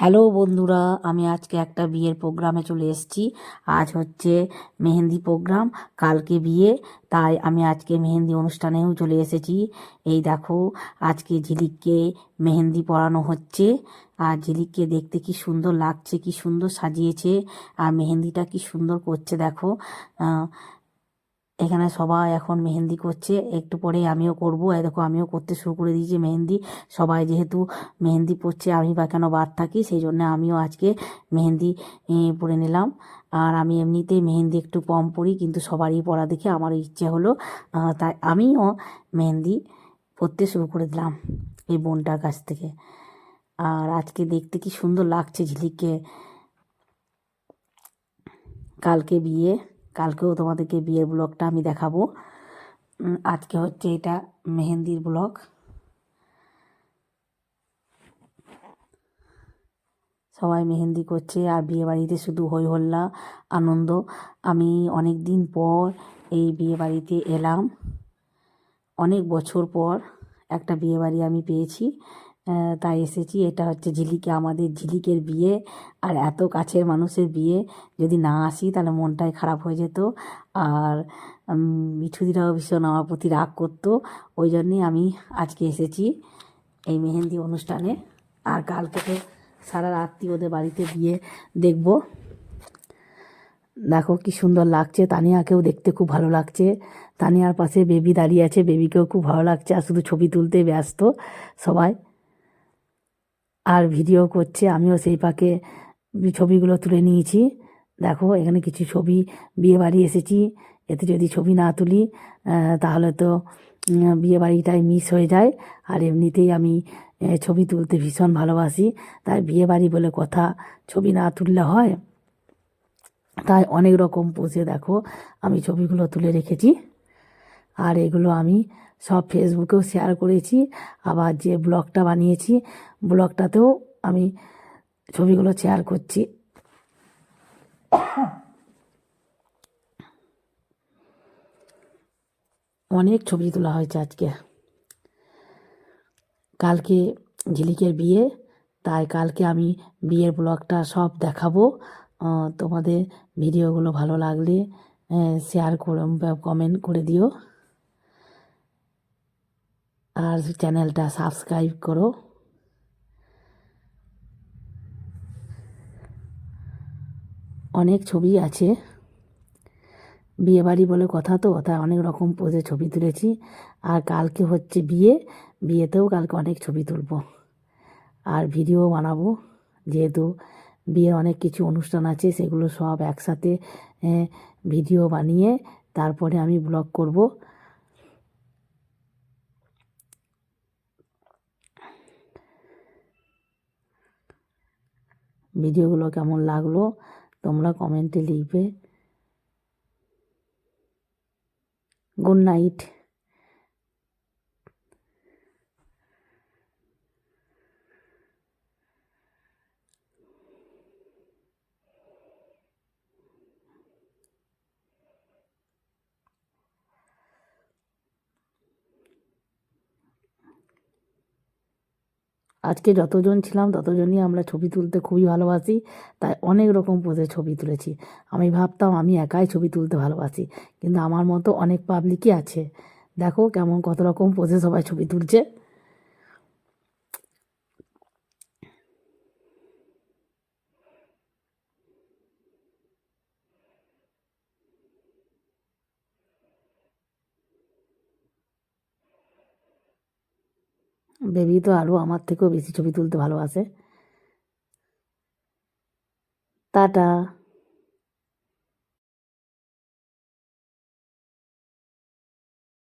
Hello বন্ধুরা, আমি আজকে একটা বিয়ের প্রোগ্রামে চলে এসেছি। আজ হচ্ছে মেহেন্দি প্রোগ্রাম, কালকে বিয়ে, তাই আমি আজকে মেহেন্দি অনুষ্ঠানেও চলে এসেছি। এই দেখো, আজকে ঝিলিককে মেহেন্দি পরানো হচ্ছে। আর ঝিলিককে দেখতে কি সুন্দর লাগছে, কি সুন্দর সাজিয়েছে, আর মেহেন্দিটা কি সুন্দর করছে দেখো। এখানে সবাই এখন মেহেন্দি করছে, একটু পরে আমিও করব। এই দেখো, আমিও করতে শুরু করে দিয়েছি মেহেন্দি। সবাই যেহেতু মেহেন্দি পরছে, আমি বা কেন বাদ থাকি, সেই জন্য আমিও আজকে মেহেন্দি পরে নিলাম। আর আমি এমনিতেই মেহেন্দি একটু কম পরি, কিন্তু সবারই পরা দেখে আমার ইচ্ছে হলো, তাই আমিও মেহেন্দি পরতে শুরু করে দিলাম এই বোনটার কাছ থেকে। আর আজকে দেখতে কি সুন্দর লাগছে ঝিলিককে। কালকে বিয়ে, কালকেও তোমাদেরকে বিয়ের ব্লগটা আমি দেখাবো। আজকে হচ্ছে এটা মেহেন্দির ব্লগ। সবাই মেহেন্দি করছে, আর বিয়ে বাড়িতে শুধু হই হল্লা, আনন্দ। আমি অনেক দিন পর এই বিয়ে বাড়িতে এলাম, অনেক বছর পর একটা বিয়ে বাড়ি আমি পেয়েছি, তাই এসেছি। এটা হচ্ছে আমাদের ঝিলিকের বিয়ে, আর এত কাছের মানুষের বিয়ে, যদি না আসি তাহলে মনটাই খারাপ হয়ে যেত। আর মিঠুদিরাও ভীষণ আমার প্রতি রাগ করতো, ওই জন্যই আমি আজকে এসেছি এই মেহেন্দি অনুষ্ঠানে। আর কালকে তো সারা রাত্রি ওদের বাড়িতে বিয়ে দেখব। দেখো কি সুন্দর লাগছে, তানিয়াকেও দেখতে খুব ভালো লাগছে। তানিয়ার পাশে বেবি দাঁড়িয়ে আছে, বেবিকেও খুব ভালো লাগছে, আর শুধু ছবি তুলতে ব্যস্ত সবাই, আর ভিডিও করছে। আমিও সেই ফাঁকে ছবিগুলো তুলে নিয়েছি। দেখো এখানে কিছু ছবি, বিয়ে বাড়ি এসেছি, এতে যদি ছবি না তুলি তাহলে তো বিয়ে বাড়িটাই মিস হয়ে যায়। আর এমনিতেই আমি ছবি তুলতে ভীষণ ভালোবাসি, তাই বিয়ে বাড়ি বলে কথা, ছবি না তুললে হয়? তাই অনেক রকম পোজে দেখো আমি ছবিগুলো তুলে রেখেছি। আর এগুলো আমি সব ফেসবুকেও শেয়ার করেছি, আবার যে ব্লগটা বানিয়েছি ব্লগটাতেও আমি ছবিগুলো শেয়ার করছি। অনেক ছবি তোলা হয়েছে আজকে। কালকে ঝিলিকের বিয়ে, তাই কালকে আমি বিয়ের ব্লগটা সব দেখাবো। তোমাদের ভিডিওগুলো ভালো লাগলে শেয়ার করে কমেন্ট করে দিও, আর চ্যানেলটা সাবস্ক্রাইব করো। অনেক ছবি আছে, বিয়ে বাড়ি বলে কথা তো, তাই অনেক রকম পোজে ছবি তুলেছি। আর কালকে হচ্ছে বিয়ে, বিয়েতেও কালকে অনেক ছবি তুলব আর ভিডিও বানাবো, যেহেতু বিয়ের অনেক কিছু অনুষ্ঠান আছে, সেগুলো সব একসাথে ভিডিও বানিয়ে তারপরে আমি ব্লগ করব। ভিডিওগুলো কেমন লাগলো তোমরা কমেন্টে লিখবে। Good night. আজকে যতজন ছিলাম ততজনই আমরা ছবি তুলতে খুবই ভালোবাসি, তাই অনেক রকম পোজে ছবি তুলেছি। আমি ভাবতাম আমি একাই ছবি তুলতে ভালোবাসি, কিন্তু আমার মতো অনেক পাবলিকই আছে। দেখো কেমন কত রকম পোজে সবাই ছবি তুলছে। বেবি তো আরও আমার থেকেও বেশি ছবি তুলতে ভালোবাসে। টাটা।